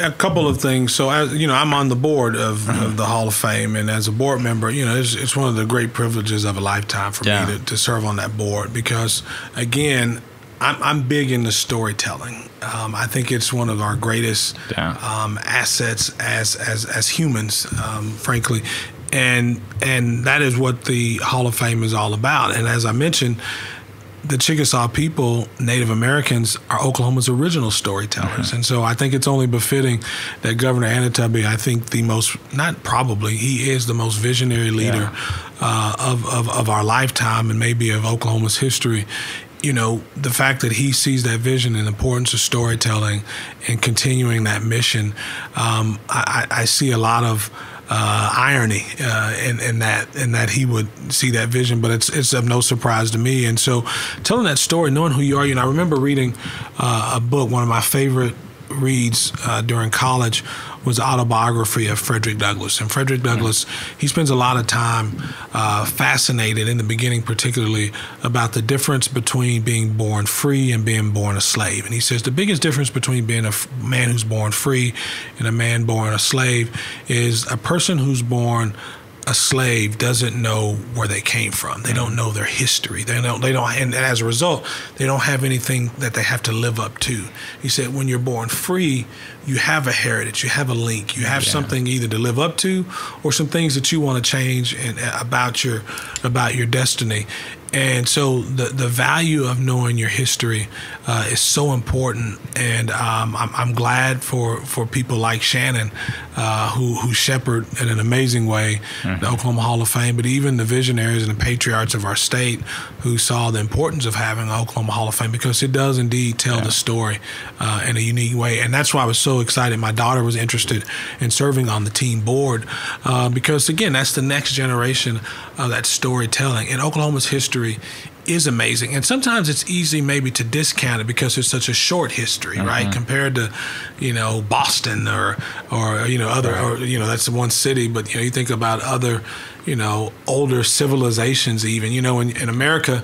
A couple of things. So, as you know, I'm on the board of the Hall of Fame, and as a board member, you know, it's one of the great privileges of a lifetime for me to serve on that board because, again, I'm big into storytelling. I think it's one of our greatest assets as humans, frankly, and that is what the Hall of Fame is all about. And as I mentioned, the Chickasaw people, Native Americans, are Oklahoma's original storytellers. And so I think it's only befitting that Governor Anatubby, I think he is the most visionary leader of our lifetime and maybe of Oklahoma's history. You know, the fact that he sees that vision and the importance of storytelling and continuing that mission, I see a lot of irony in that he would see that vision, but it's of no surprise to me. And so telling that story, knowing who you are, you know, I remember reading a book, one of my favorite reads during college was the autobiography of Frederick Douglass. And Frederick Douglass, he spends a lot of time fascinated, in the beginning particularly, about the difference between being born free and being born a slave. And he says the biggest difference between being a man who's born free and a man born a slave is a person who's born a slave doesn't know where they came from. They don't know their history. They don't, and as a result, they don't have anything that they have to live up to. He said, when you're born free, you have a heritage, you have a link, you have something either to live up to, or some things that you want to change about your destiny. And so the value of knowing your history is so important, and I'm glad for people like Shannon who shepherd in an amazing way the Oklahoma Hall of Fame, but even the visionaries and the patriarchs of our state who saw the importance of having an Oklahoma Hall of Fame, because it does indeed tell the story in a unique way. And that's why I was so excited. My daughter was interested in serving on the team board because, again, that's the next generation of that storytelling. And Oklahoma's history is amazing, and sometimes it's easy maybe to discount it because it's such a short history, right? Compared to, you know, Boston or you know, other, or you know, that's one city, but you know, you think about other, you know, older civilizations even, you know, in America.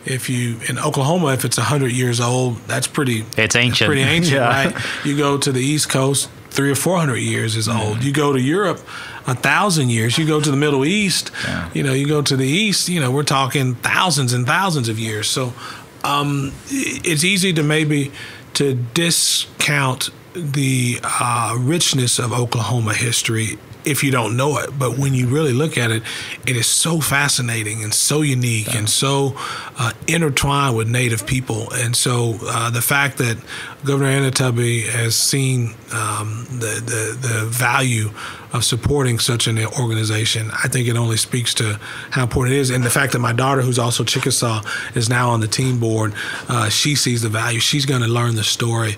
In Oklahoma, if it's 100 years old, it's ancient. It's pretty ancient, right? You go to the East Coast, 300 or 400 years is old. You go to Europe, 1,000 years. You go to the Middle East, you know, you go to the East, you know, we're talking thousands and thousands of years. So it's easy to maybe to discount the richness of Oklahoma history if you don't know it. But when you really look at it, it is so fascinating and so unique and so intertwined with Native people. And so the fact that Governor Anatubby has seen the value of supporting such an organization, I think it only speaks to how important it is. And the fact that my daughter, who's also Chickasaw, is now on the team board, she sees the value. She's going to learn the story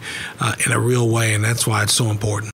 in a real way, and that's why it's so important.